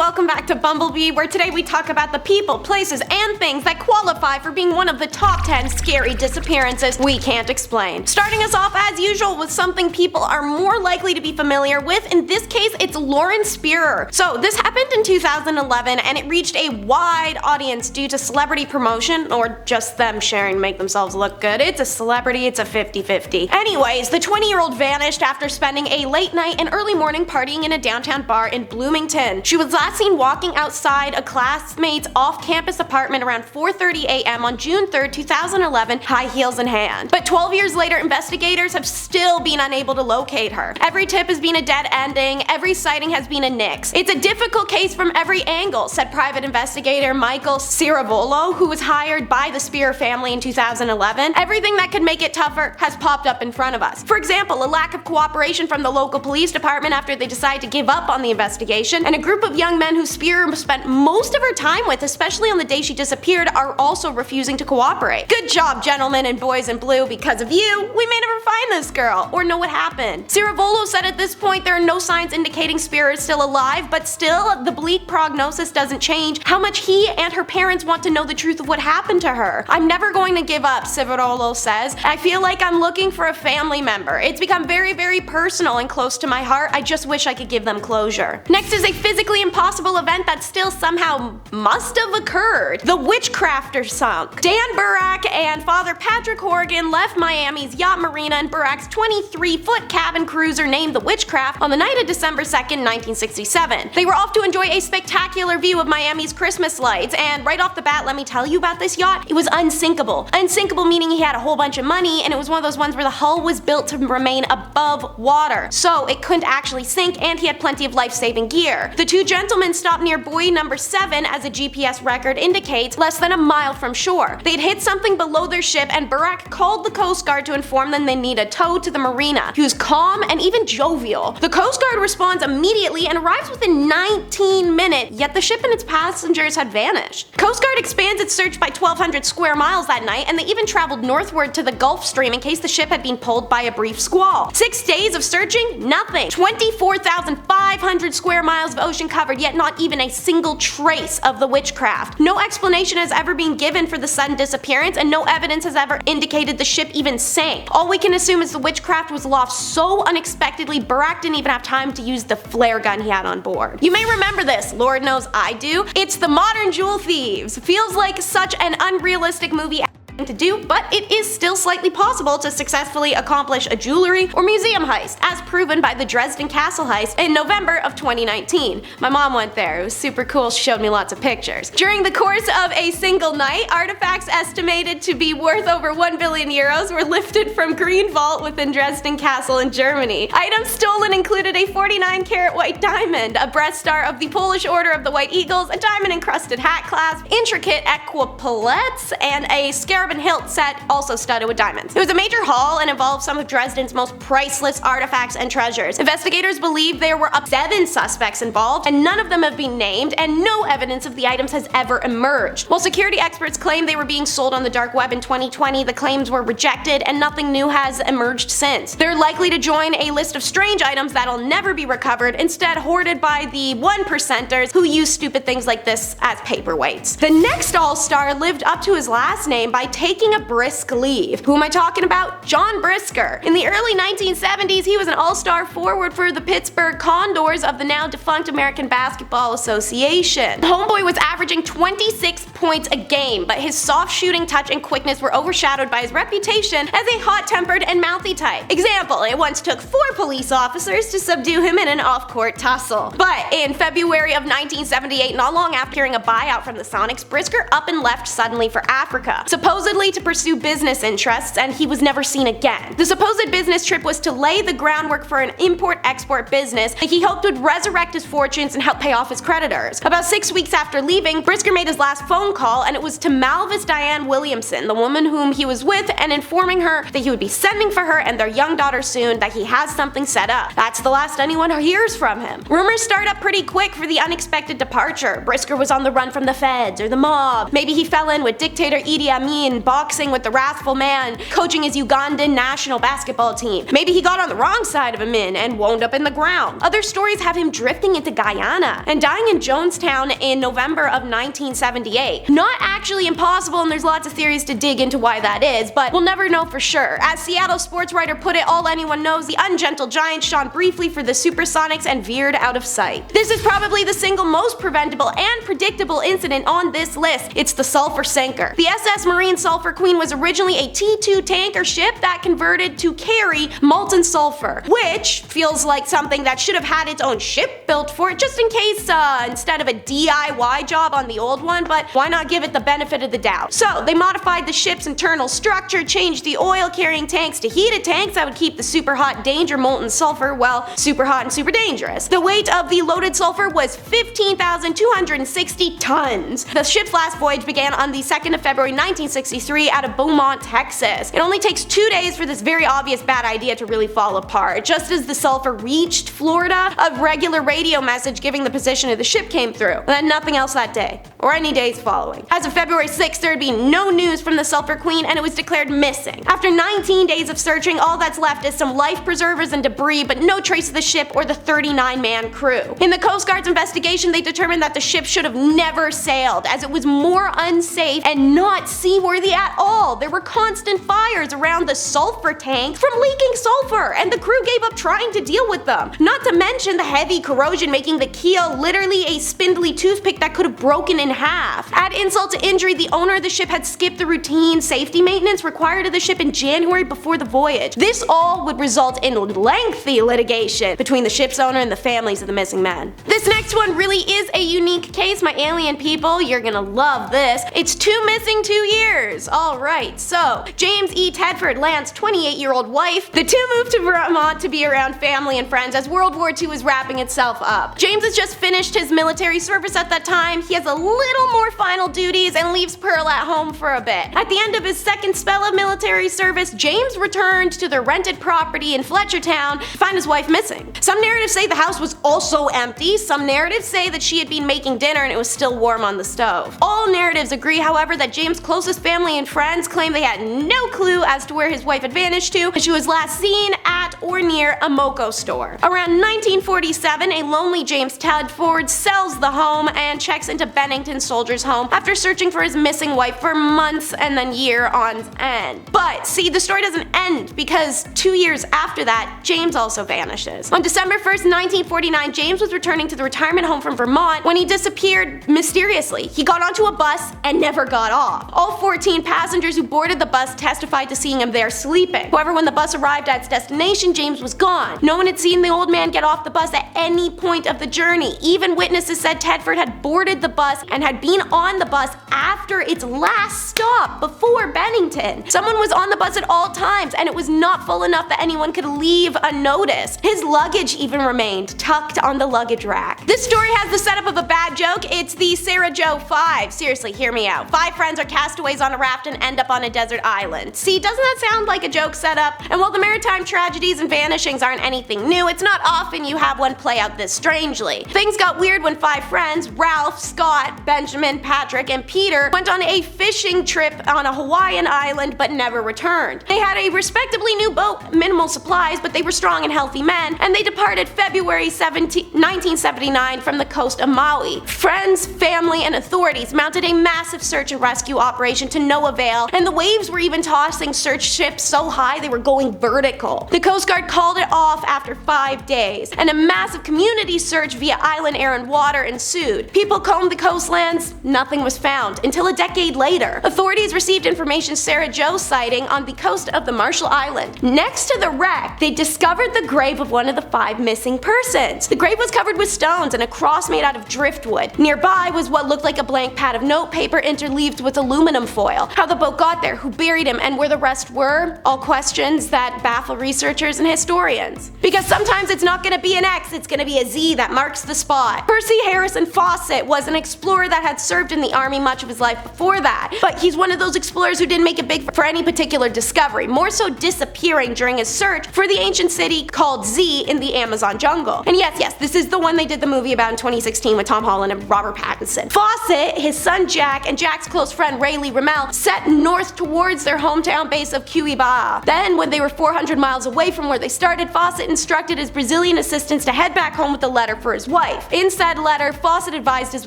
welcome back to Bumblebee, where today we talk about the people, places, and things that qualify for being one of the top 10 scary disappearances we can't explain. Starting us off as usual with something people are more likely to be familiar with. In this case, it's Lauren Spierer. So this happened in 2011 and it reached a wide audience due to celebrity promotion, or just them sharing to make themselves look good. It's a celebrity, it's a 50-50. Anyways, the 20-year-old vanished after spending a late night and early morning partying in a downtown bar in Bloomington. She was last seen walking outside a classmate's off-campus apartment around 4:30 a.m. on June 3rd, 2011, high heels in hand. But 12 years later, investigators have still been unable to locate her. Every tip has been a dead ending, every sighting has been a nix. It's a difficult case from every angle, said private investigator Michael Ciravolo, who was hired by the Spierer family in 2011. Everything that could make it tougher has popped up in front of us. For example, a lack of cooperation from the local police department after they decided to give up on the investigation, and a group of young men who Spierer spent most of her time with, especially on the day she disappeared, are also refusing to cooperate. Good job, gentlemen and boys in blue. Because of you, we may never find this girl or know what happened. Ciravolo said at this point there are no signs indicating Spierer is still alive, but still, the bleak prognosis doesn't change how much he and her parents want to know the truth of what happened to her. I'm never going to give up, Ciravolo says. I feel like I'm looking for a family member. It's become very, very personal and close to my heart. I just wish I could give them closure. Next is a physically impossible event that still somehow must have occurred. The Witchcrafter sunk. Dan Burak and Father Patrick Horgan left Miami's yacht marina in Burak's 23-foot cabin cruiser named the Witchcraft on the night of December 2nd, 1967. They were off to enjoy a spectacular view of Miami's Christmas lights, and right off the bat, let me tell you about this yacht. It was unsinkable. Unsinkable meaning he had a whole bunch of money, and it was one of those ones where the hull was built to remain above water, so it couldn't actually sink, and he had plenty of life-saving gear. The two gentlemen stopped near buoy number 7, as a GPS record indicates, less than a mile from shore. They'd hit something below their ship, and Burak called the Coast Guard to inform them they need a tow to the marina. He was calm and even jovial. The Coast Guard responds immediately and arrives within 19 minutes, yet the ship and its passengers had vanished. Coast Guard expands its search by 1,200 square miles that night, and they even traveled northward to the Gulf Stream in case the ship had been pulled by a brief squall. 6 days of searching? Nothing. 24,500 square miles of ocean covered, yet not even a single trace of the Witchcraft. No explanation has ever been given for the sudden disappearance, and no evidence has ever indicated the ship even sank. All we can assume is the Witchcraft was lost so unexpectedly, Burak didn't even have time to use the flare gun he had on board. You may remember this, Lord knows I do. It's the modern jewel thieves. Feels like such an unrealistic movie to do, but it is still slightly possible to successfully accomplish a jewelry or museum heist, as proven by the Dresden Castle heist in November of 2019. My mom went there. It was super cool. She showed me lots of pictures. During the course of a single night, artifacts estimated to be worth over 1 billion euros were lifted from Green Vault within Dresden Castle in Germany. Items stolen included a 49-carat white diamond, a breast star of the Polish Order of the White Eagles, a diamond-encrusted hat clasp, intricate equipolettes, and a scarab and hilt set also studded with diamonds. It was a major haul and involved some of Dresden's most priceless artifacts and treasures. Investigators believe there were up to 7 suspects involved, and none of them have been named, and no evidence of the items has ever emerged. While security experts claim they were being sold on the dark web in 2020, the claims were rejected and nothing new has emerged since. They're likely to join a list of strange items that'll never be recovered, instead hoarded by the 1%ers who use stupid things like this as paperweights. The next all-star lived up to his last name by taking a brisk leave. Who am I talking about? John Brisker. In the early 1970s, he was an all-star forward for the Pittsburgh Condors of the now defunct American Basketball Association. Homeboy was averaging 26 points a game, but his soft shooting touch and quickness were overshadowed by his reputation as a hot-tempered and mouthy type. Example, it once took 4 police officers to subdue him in an off-court tussle. But in February of 1978, not long after hearing a buyout from the Sonics, Brisker up and left suddenly for Africa, supposedly to pursue business interests, and he was never seen again. The supposed business trip was to lay the groundwork for an import-export business that he hoped would resurrect his fortunes and help pay off his creditors. About 6 weeks after leaving, Brisker made his last phone phone call, and it was to Malvis Diane Williamson, the woman whom he was with, and informing her that he would be sending for her and their young daughter soon, that he has something set up. That's the last anyone hears from him. Rumors start up pretty quick for the unexpected departure. Brisker was on the run from the feds or the mob. Maybe he fell in with dictator Idi Amin, boxing with the wrathful man, coaching his Ugandan national basketball team. Maybe he got on the wrong side of Amin and wound up in the ground. Other stories have him drifting into Guyana and dying in Jonestown in November of 1978. Not actually impossible, and there's lots of theories to dig into why that is, but we'll never know for sure. As Seattle sports writer put it, all anyone knows, the ungentle giant shone briefly for the Supersonics and veered out of sight. This is probably the single most preventable and predictable incident on this list. It's the Sulphur Sinker. The SS Marine Sulphur Queen was originally a T2 tanker ship that converted to carry molten sulfur, which feels like something that should have had its own ship built for it, just in case instead of a DIY job on the old one, but why not give it the benefit of the doubt? So they modified the ship's internal structure, changed the oil carrying tanks to heated tanks that would keep the super hot danger molten sulfur, well, super hot and super dangerous. The weight of the loaded sulfur was 15,260 tons. The ship's last voyage began on the 2nd of February 1963 out of Beaumont, Texas. It only takes 2 days for this very obvious bad idea to really fall apart. Just as the sulfur reached Florida, a regular radio message giving the position of the ship came through. And then nothing else that day, or any days following. As of February 6th, there'd be no news from the Sulphur Queen, and it was declared missing. After 19 days of searching, all that's left is some life preservers and debris, but no trace of the ship or the 39-man crew. In the Coast Guard's investigation, they determined that the ship should have never sailed, as it was more unsafe and not seaworthy at all. There were constant fires around the sulfur tanks from leaking sulfur, and the crew gave up trying to deal with them. Not to mention the heavy corrosion making the keel literally a spindly toothpick that could have broken in half. Add insult to injury, the owner of the ship had skipped the routine safety maintenance required of the ship in January before the voyage. This all would result in lengthy litigation between the ship's owner and the families of the missing men. This next one really is a unique case, my alien people. You're gonna love this. It's 2 missing 2 years. Alright, so James E. Tedford, Lance's 28-year-old wife. The two moved to Vermont to be around family and friends as World War II was wrapping itself up. James has just finished his military service at that time. He has a little more final duties and leaves Pearl at home for a bit. At the end of his second spell of military service, James returned to their rented property in Fletchertown to find his wife missing. Some narratives say the house was also empty. Some narratives say that she had been making dinner and it was still warm on the stove. All narratives agree, however, that James' closest family and friends claim they had no clue as to where his wife had vanished to, and she was last seen at or near a Moco store. Around 1947, a lonely James Tedford sells the home and checks into Bennington Soldier's home after searching for his missing wife for months and then year on end. But see, the story doesn't end, because 2 years after that, James also vanishes. On December 1st, 1949, James was returning to the retirement home from Vermont when he disappeared mysteriously. He got onto a bus and never got off. All 14 passengers who boarded the bus testified to seeing him there sleeping. However, when the bus arrived at its destination, James was gone. No one had seen the old man get off the bus at any point of the journey. Even witnesses said Tedford had boarded the bus and had been on the bus after its last stop before Bennington. Someone was on the bus at all times, and it was not full enough that anyone could leave unnoticed. His luggage even remained tucked on the luggage rack. This story has the setup of a bad joke. It's the Sarah Joe 5. Seriously, hear me out. 5 friends are castaways on a raft and end up on a desert island. See, doesn't that sound like a joke setup? And while the maritime tragedies and vanishings aren't anything new, it's not often you have one play out this strangely. Things got weird when 5 friends, Ralph, Scott, Benjamin, Patrick, and Peter, went on a fishing trip on a Hawaiian island but never returned. They had a respectably new boat, minimal supplies, but they were strong and healthy men, and they departed February 1979 from the coast of Maui. Friends, family, and authorities mounted a massive search and rescue operation to no avail, and the waves were even tossing search ships so high they were going vertical. The Coast Guard called it off after 5 days, and a massive community search via island air and water ensued. People combed the coastlands, nothing was found, until a decade later. Authorities received information Sarah Joe sighting on the coast of the Marshall Island. Next to the wreck, they discovered the grave of one of the 5 missing persons. The grave was covered with stones and a cross made out of driftwood. Nearby was what looked like a blank pad of notepaper interleaved with aluminum foil. How the boat got there, who buried him, and where the rest were, all questions that baffle researchers researchers and historians. Because sometimes it's not going to be an X, it's going to be a Z that marks the spot. Percy Harrison Fawcett was an explorer that had served in the army much of his life before that, but he's one of those explorers who didn't make it big for any particular discovery, more so disappearing during his search for the ancient city called Z in the Amazon jungle. And yes, this is the one they did the movie about in 2016 with Tom Holland and Robert Pattinson. Fawcett, his son Jack, and Jack's close friend Rayleigh Ramel set north towards their hometown base of Cuiabá. Then, when they were 400 miles away from where they started, Fawcett instructed his Brazilian assistants to head back home with a letter for his wife. In said letter, Fawcett advised his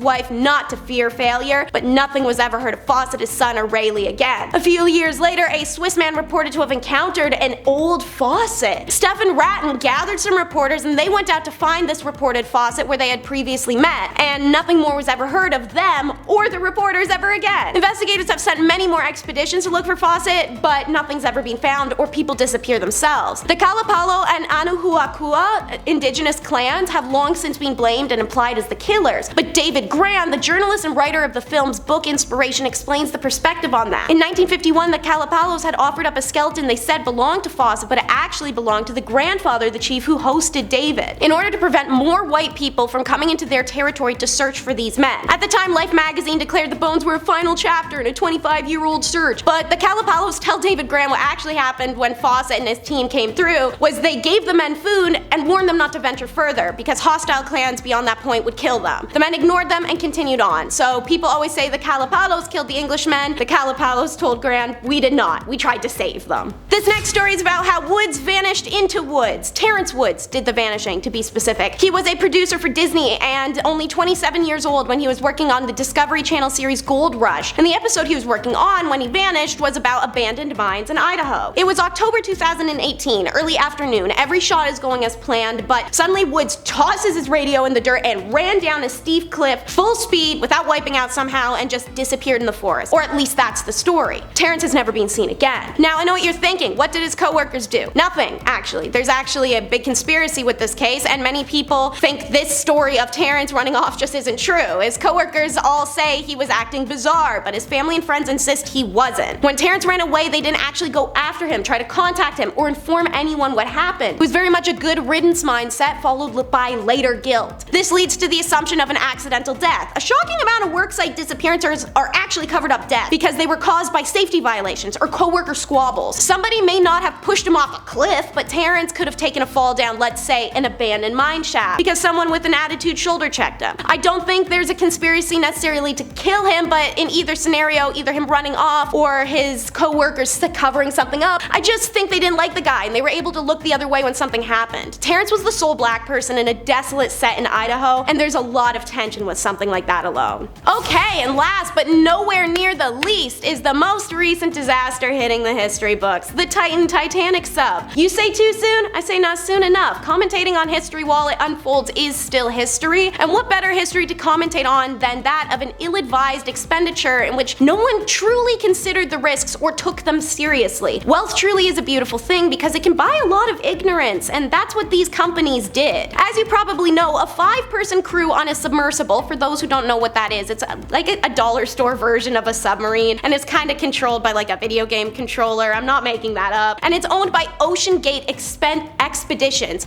wife not to fear failure, but nothing was ever heard of Fawcett, his son, or Rayleigh again. A few years later, a Swiss man reported to have encountered an old Fawcett. Stefan Ratten gathered some reporters and they went out to find this reported Fawcett where they had previously met, and nothing more was ever heard of them or the reporters ever again. Investigators have sent many more expeditions to look for Fawcett, but nothing's ever been found or people disappear themselves. The Kalapalo and Anuhuakua indigenous clans have long since been blamed and implied as the killers, but David Grann, the journalist and writer of the film's book Inspiration, explains the perspective on that. In 1951, the Kalapalos had offered up a skeleton they said belonged to Fawcett, but it actually belonged to the grandfather, the chief who hosted David, in order to prevent more white people from coming into their territory to search for these men. At the time, Life magazine declared the bones were a final chapter in a 25-year-old search, but the Kalapalos tell David Grann what actually happened when Fawcett and his team came through was they gave the men food and warned them not to venture further because hostile clans beyond that point would kill them. The men ignored them and continued on. So people always say the Kalapalos killed the Englishmen. The Kalapalos told Grann, we did not. We tried to save them. This next story is about how Woods vanished into Woods. Terrence Woods did the vanishing, to be specific. He was a producer for Disney and only 27 years old when he was working on the Discovery Channel series Gold Rush, and the episode he was working on when he vanished was about abandoned mines in Idaho. It was October 2018, early afternoon. Every shot is going as planned, but suddenly Woods tosses his radio in the dirt and ran down a steep cliff full speed without wiping out somehow and just disappeared in the forest. Or at least that's the story. Terrence has never been seen again. Now I know what you're thinking. What did his co-workers do? Nothing, actually. There's actually a big conspiracy with this case, and many people think this story of Terrence running off just isn't true. His co-workers all say he was acting bizarre, but his family and friends insist he wasn't. When Terrence ran away, they didn't actually go after him, try to contact him, or inform anyone what happened. It was very much a good riddance mindset followed by later guilt. This leads to the assumption of an accidental death. A shocking amount of worksite disappearances are actually covered up deaths because they were caused by safety violations or co-worker squabbles. Somebody may not have pushed him off a cliff, but Terrence could have taken a fall down, let's say, an abandoned mine shaft because someone with an attitude shoulder checked him. I don't think there's a conspiracy necessarily to kill him, but in either scenario, either him running off or his co-workers covering something up, I just think they didn't like the guy and they were able to look the other way when something happened. Terrence was the sole black person in a desolate set in Idaho, and there's a lot of tension with something like that alone. Okay, and last but nowhere near the least is the most recent disaster hitting the history books, the Titanic sub. You say too soon? I say not soon enough. Commentating on history while it unfolds is still history, and what better history to commentate on than that of an ill-advised expenditure in which no one truly considered the risks or took them seriously. Wealth truly is a beautiful thing because it can buy a lot of ignorance, and that's what these companies did. As you probably know, a 5-person crew on a submersible, for those who don't know what that is, it's like a dollar store version of a submarine, and it's kind of controlled by like a video game controller. I'm not making that up. And it's owned by Ocean Gate Expeditions.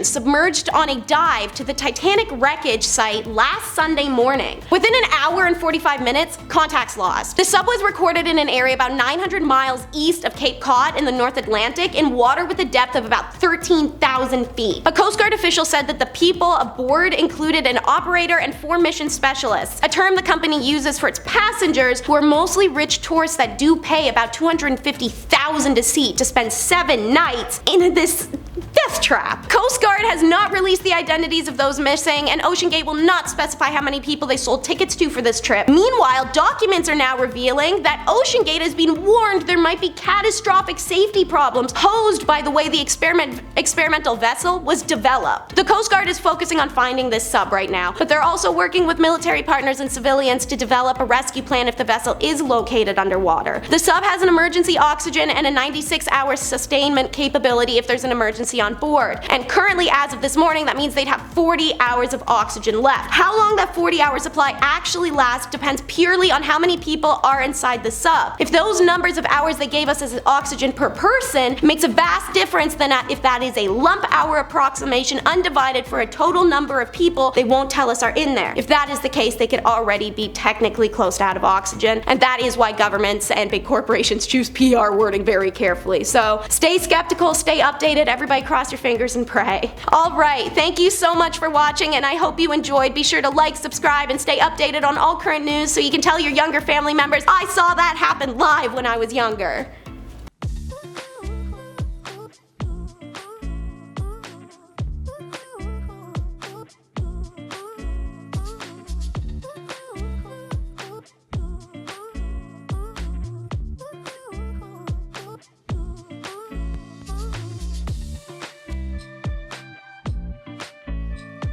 Submerged on a dive to the Titanic wreckage site last Sunday morning. Within an hour and 45 minutes, contact's lost. The sub was recorded in an area about 900 miles east of Cape Cod in the North Atlantic in water with a depth of about 13,000 feet. A Coast Guard official said that the people aboard included an operator and 4 mission specialists, a term the company uses for its passengers who are mostly rich tourists that do pay about $250,000 a seat to spend 7 nights in this death trap. Coast Guard has not released the identities of those missing, and Ocean Gate will not specify how many people they sold tickets to for this trip. Meanwhile, documents are now revealing that Ocean Gate has been warned there might be catastrophic safety problems posed by the way the experimental vessel was developed. The Coast Guard is focusing on finding this sub right now, but they're also working with military partners and civilians to develop a rescue plan if the vessel is located underwater. The sub has an emergency oxygen and a 96-hour sustainment capability if there's an emergency on board. aboard. And currently, as of this morning, that means they'd have 40 hours of oxygen left. How long that 40-hour supply actually lasts depends purely on how many people are inside the sub. If those numbers of hours they gave us as oxygen per person makes a vast difference than if that is a lump hour approximation undivided for a total number of people they won't tell us are in there. If that is the case, they could already be technically close to out of oxygen, and that is why governments and big corporations choose PR wording very carefully. So stay skeptical, stay updated, everybody cross your fingers and pray. Alright, thank you so much for watching, and I hope you enjoyed. Be sure to like, subscribe, and stay updated on all current news so you can tell your younger family members, I saw that happen live when I was younger.